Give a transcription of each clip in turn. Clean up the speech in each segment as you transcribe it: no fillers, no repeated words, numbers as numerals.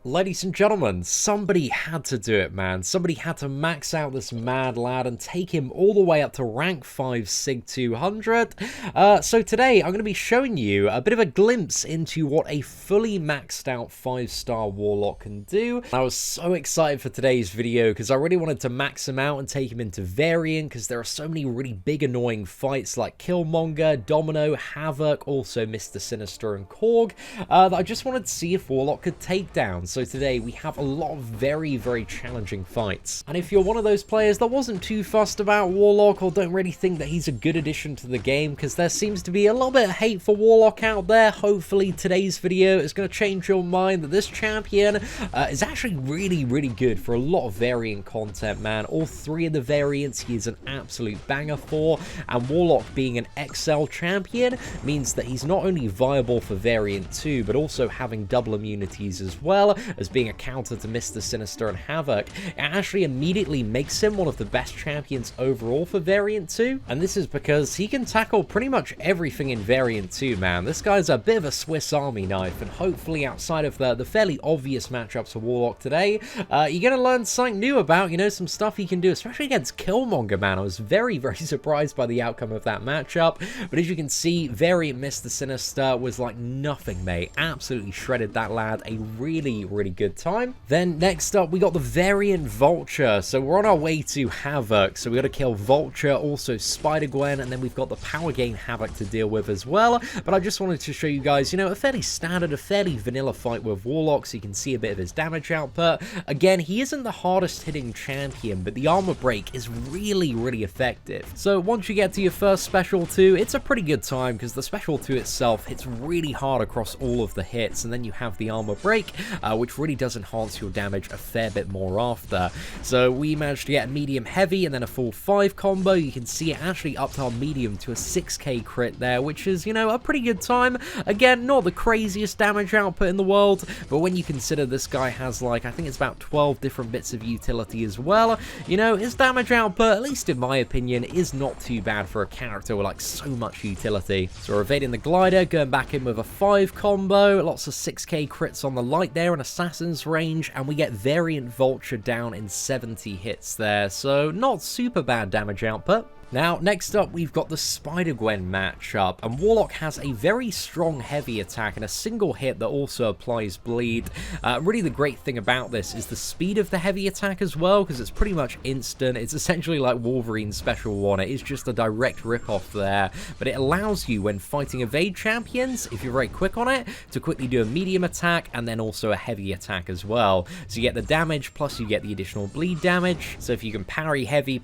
Ladies and gentlemen, somebody had to do it, man. Somebody had to max out this mad lad and take him all the way up to rank 5 Sig 200. So today, I'm going to be showing you a bit of a glimpse into what a fully maxed out 5-star Warlock can do. I was so excited for today's video because I really wanted to max him out and take him into variant because there are so many really big annoying fights like Killmonger, Domino, Havoc, also Mister Sinister and Korg that I just wanted to see if Warlock could take down. So today we have a lot of very challenging fights. And if you're one of those players that wasn't too fussed about Warlock or don't really think that he's a good addition to the game, because there seems to be a little bit of hate for Warlock out there, hopefully today's video is going to change your mind that this champion is actually really good for a lot of variant content, man. All three of the variants he is an absolute banger for, and Warlock being an XL champion means that he's not only viable for variant 2, but also having double immunities as well as being a counter to Mister Sinister and Havoc. It actually immediately makes him one of the best champions overall for variant 2, and this is because he can tackle pretty much everything in variant 2, man. This guy's a bit of a Swiss Army knife, and hopefully outside of the fairly obvious matchups for Warlock today, you're gonna learn something new about, you know, some stuff he can do, especially against Killmonger, man. I was very surprised by the outcome of that matchup, but as you can see, variant Mister Sinister was like nothing, mate. Absolutely shredded that lad a really good time. Then next up, we got the variant Vulture. So we're on our way to Havoc. So we got to kill Vulture, also SpiderGwen, and then we've got the power gain Havoc to deal with as well. But I just wanted to show you guys, you know, a fairly standard, a fairly vanilla fight with Warlock, so you can see a bit of his damage output. Again, he isn't the hardest hitting champion, but the armor break is really effective. So once you get to your first special 2, it's a pretty good time because the special 2 itself hits really hard across all of the hits, and then you have the armor break, which really does enhance your damage a fair bit more after. So we managed to get medium heavy and then a full 5 combo. You can see it actually upped our medium to a 6k crit there, which is, you know, a pretty good time. Again, not the craziest damage output in the world, but when you consider this guy has, like, I think it's about 12 different bits of utility as well, you know, his damage output, at least in my opinion, is not too bad for a character with, like, so much utility. So we're evading the glider, going back in with a 5 combo, lots of 6k crits on the light there, and assassin's range, and we get variant Vulture down in 70 hits there, so not super bad damage output. Now, next up, we've got the SpiderGwen matchup, and Warlock has a very strong heavy attack and a single hit that also applies bleed. Really, the great thing about this is the speed of the heavy attack as well, because it's pretty much instant. It's essentially like Wolverine's special 1. It is just a direct rip-off there, but it allows you, when fighting evade champions, if you're very quick on it, to quickly do a medium attack and then also a heavy attack as well. So you get the damage, plus you get the additional bleed damage. So if you can parry heavy,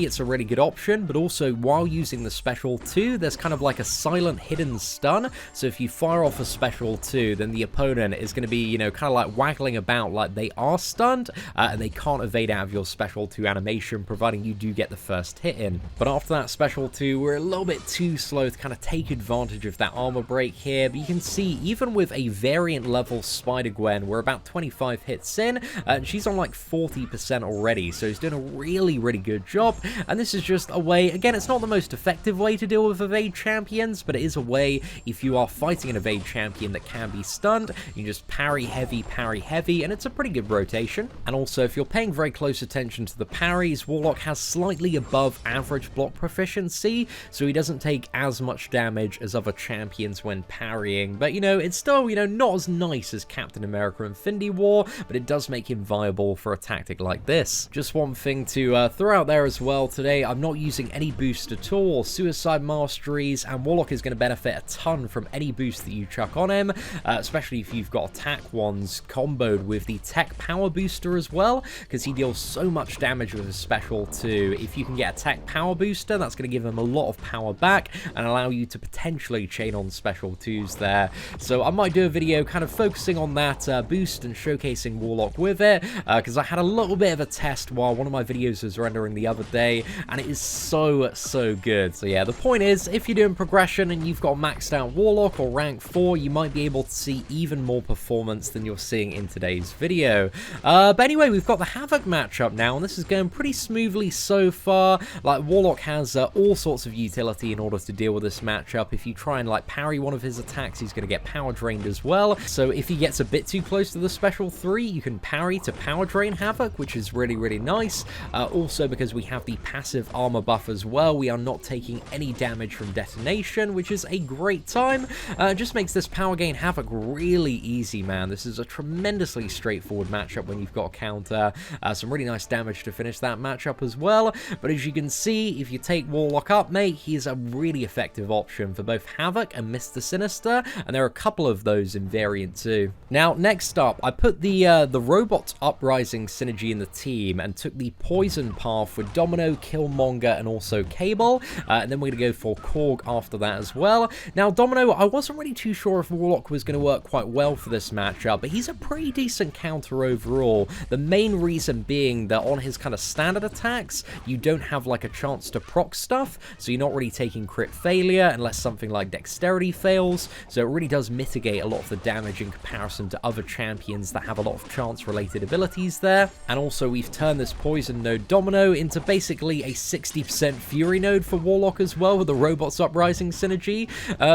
it's a really good option. But also, while using the special 2, there's kind of like a silent hidden stun, so if you fire off a special 2, then the opponent is going to be, you know, kind of like waggling about like they are stunned, and they can't evade out of your special 2 animation, providing you do get the first hit in. But after that special 2, we're a little bit too slow to kind of take advantage of that armor break here, but you can see, even with a variant level SpiderGwen, we're about 25 hits in, and she's on like 40% already, so he's doing a really good job, and this is just a way, again, it's not the most effective way to deal with evade champions, but it is a way, if you are fighting an evade champion that can be stunned, you just parry heavy, and it's a pretty good rotation. And also, if you're paying very close attention to the parries, Warlock has slightly above average block proficiency, so he doesn't take as much damage as other champions when parrying, but, you know, it's still, you know, not as nice as Captain America Infinity War, but it does make him viable for a tactic like this. Just one thing to throw out there as well today, I'm not using any boost at all, or suicide masteries, and Warlock is going to benefit a ton from any boost that you chuck on him, especially if you've got attack ones comboed with the tech power booster as well, because he deals so much damage with his special 2. If you can get a tech power booster, that's going to give him a lot of power back and allow you to potentially chain on special 2s there. So I might do a video kind of focusing on that boost and showcasing Warlock with it, because I had a little bit of a test while one of my videos was rendering the other day, and it is so good. So yeah, the point is, if you're doing progression and you've got maxed out Warlock or rank 4, you might be able to see even more performance than you're seeing in today's video. But anyway, we've got the Havoc matchup now, and this is going pretty smoothly so far. Like, Warlock has all sorts of utility in order to deal with this matchup. If you try and like parry one of his attacks, he's going to get power drained as well. So if he gets a bit too close to the special 3, you can parry to power drain Havoc, which is really nice. Also, because we have the passive armor buff as well, we are not taking any damage from detonation, which is a great time. Just makes this power gain Havoc really easy, man. This is a tremendously straightforward matchup when you've got a counter. Some really nice damage to finish that matchup as well. But as you can see, if you take Warlock up, mate, he's a really effective option for both Havok and Mister Sinister, and there are a couple of those in variant too. Now, next up, I put the Robot Uprising synergy in the team and took the Poison path with Domino, Killmonger, and also Cable, and then we're going to go for Korg after that as well. Now, Domino, I wasn't really too sure if Warlock was going to work quite well for this matchup, but he's a pretty decent counter overall. The main reason being that on his kind of standard attacks, you don't have like a chance to proc stuff, so you're not really taking crit failure unless something like Dexterity fails, so it really does mitigate a lot of the damage in comparison to other champions that have a lot of chance-related abilities there. And also, we've turned this Poison node Domino into basically a 60% Fury node for Warlock as well with the Robots Uprising synergy.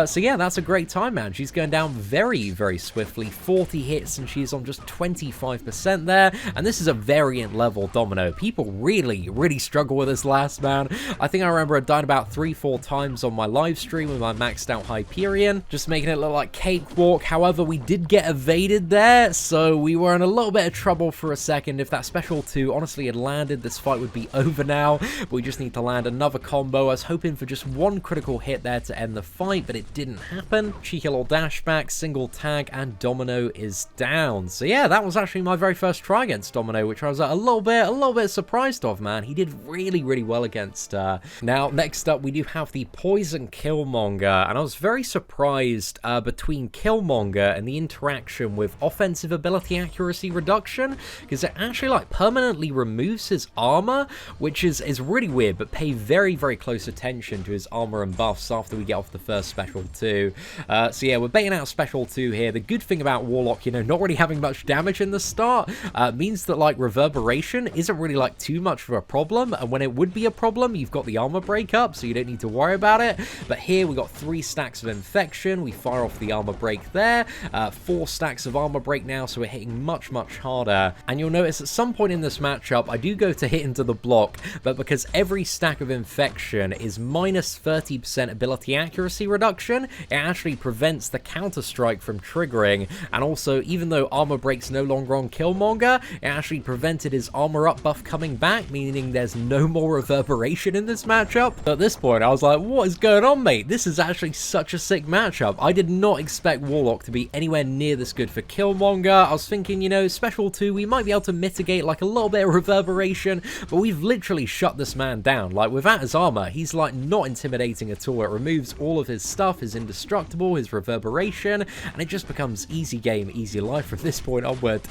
So yeah, that's a great time, man. She's going down very swiftly, 40 hits, and she's on just 25% there, and this is a variant level Domino. People really struggle with this last, man. I think I remember I died about 3-4 times on my live stream with my maxed out Hyperion, just making it look like cakewalk. However, we did get evaded there, so we were in a little bit of trouble for a second. If that special 2 honestly had landed, this fight would be over now, but we just need to land another combo. I was hoping for just one critical hit there to end the fight, but it didn't happen. Cheeky little dash back, single tag, and Domino is down. So yeah, that was actually my very first try against Domino, which I was a little bit surprised of, man. He did really well against her. Now, next up, we do have the Poison Killmonger, and I was very surprised between Killmonger and the interaction with offensive ability accuracy reduction, because it actually like permanently removes his armor, which is really weird, but pay very close attention to his armor and buffs after we get off the first special 2. So yeah, we're baiting out special 2 here. The good thing about Warlock, you know, not really having much damage in the start, means that like reverberation isn't really like too much of a problem, and when it would be a problem, you've got the armor break up, so you don't need to worry about it. But here we got 3 stacks of infection, we fire off the armor break there, 4 stacks of armor break now, so we're hitting much harder. And you'll notice at some point in this matchup, I do go to hit into the block, but because every stack of infection is minus 30% ability accuracy reduction, it actually prevents the counter strike from triggering. And also, even though armor break's no longer on Killmonger, it actually prevented his armor up buff coming back, meaning there's no more reverberation in this matchup. At this point, I was like, what is going on, mate? This is actually such a sick matchup. I did not expect Warlock to be anywhere near this good for Killmonger. I was thinking, you know, special 2, we might be able to mitigate like a little bit of reverberation, but we've literally shut this man down. Like, without his armor, he's like not intimidating at all. It removes all of his stuff, his indestructible, his reverberation, and it just becomes easy game, easy life from this point onward.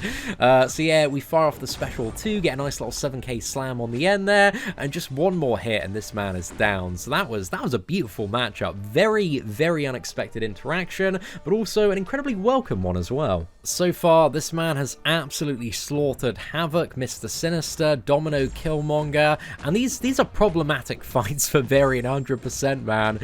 So yeah, we fire off the special 2, get a nice little 7k slam on the end there, and just one more hit and this man is down. So that was a beautiful matchup. Very unexpected interaction, but also an incredibly welcome one as well. So far, this man has absolutely slaughtered Havok, Mister Sinister, Domino, Killmonger, and these are problematic fights for Varian 100%, man.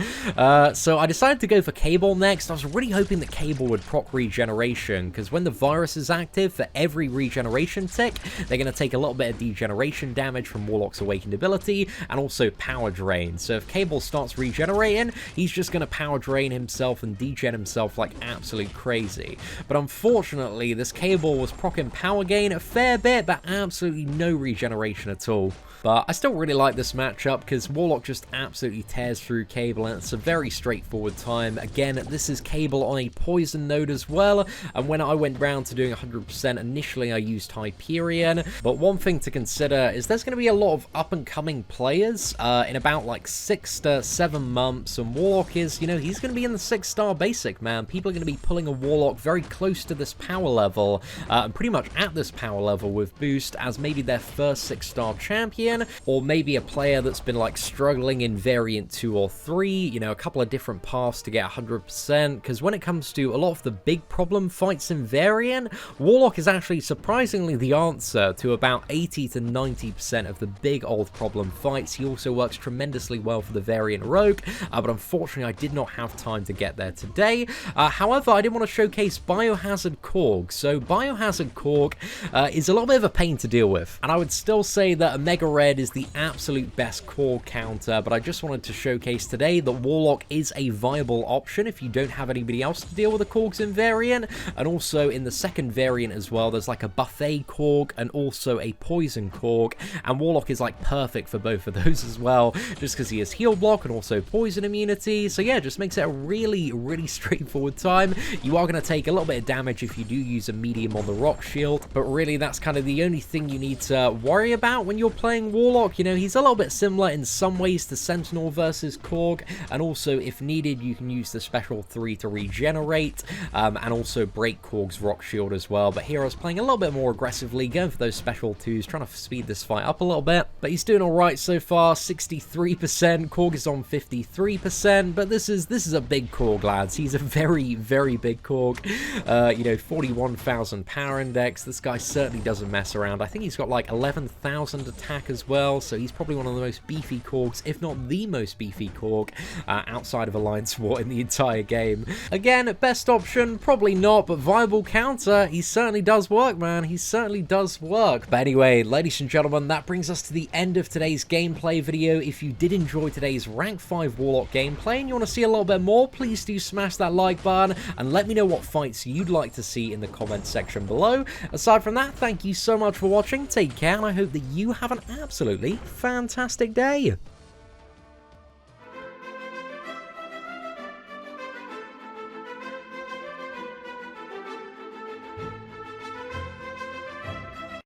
So I decided to go for Cable next. I was really hoping that Cable would proc regeneration, because when the virus is active, for every regeneration tick, they're going to take a little bit of degeneration damage from Warlock's awakened ability, and also power drain. So if Cable starts regenerating, he's just going to power drain himself and degen himself like absolute crazy. But unfortunately, this Cable was proccing power gain a fair bit, but absolutely no regeneration at all. But I still really like this matchup because Warlock just absolutely tears through Cable, and it's a very straightforward time. Again, this is Cable on a Poison node as well, and when I went round to doing 100%, initially I used Hyperion. But one thing to consider is there's going to be a lot of up-and-coming players in about like 6 to 7 months, and Warlock is, you know, he's going to be in the 6-star basic, man. People are going to be pulling a Warlock very close to this power level, and pretty much at this power level with boost as maybe their first 6-star champion, or maybe a player that's been like struggling in variant 2 or 3, you know, a couple of different paths to get 100%, because when it comes to a lot of the big problem fights in variant, Warlock is actually surprisingly the answer to about 80 to 90% of the big old problem fights. He also works tremendously well for the variant rogue, but unfortunately I did not have time to get there today. However, I did want to showcase Biohazard Korg. So Biohazard Korg is a little bit of a pain to deal with, and I would still say that Omega Red is the absolute best Korg counter, but I just wanted to showcase today that Warlock is a viable option if you don't have anybody else to deal with the Korgs in variant. And also in the second variant as well, there's like a buffet Korg and also a poison Korg, and Warlock is like perfect for both of those as well, just because he has heal block and also poison immunity. So yeah, just makes it a really straightforward time. You are going to take a little bit of damage if you do use a medium on the rock shield, but really that's kind of the only thing you need to worry about when you're playing Warlock. You know, he's a little bit similar in some ways to Sentinel versus Korg, and also if needed you can use the special 3 to regenerate, and also break Korg's rock shield as well. But here I was playing a little bit more aggressively, going for those special 2s, trying to speed this fight up a little bit, but he's doing alright so far. 63%, Korg is on 53%, but this is a big Korg, lads. He's a very big Korg. You know, 41,000 power index. This guy certainly doesn't mess around. I think he's got like 11,000 attack as well, so he's probably one of the most beefy Korgs, if not the most beefy Korg, outside of Alliance War in the entire game. Again, best option, probably not, but viable counter. He certainly does work, man. He certainly does work. But anyway, ladies and gentlemen, that brings us to the end of today's gameplay video. If you did enjoy today's rank 5 Warlock gameplay and you want to see a little bit more, please do smash that like button and let me know what fights you'd like to see in the comments section below. Aside from that, thank you so much for watching, take care, and I hope that you have an absolutely fantastic day.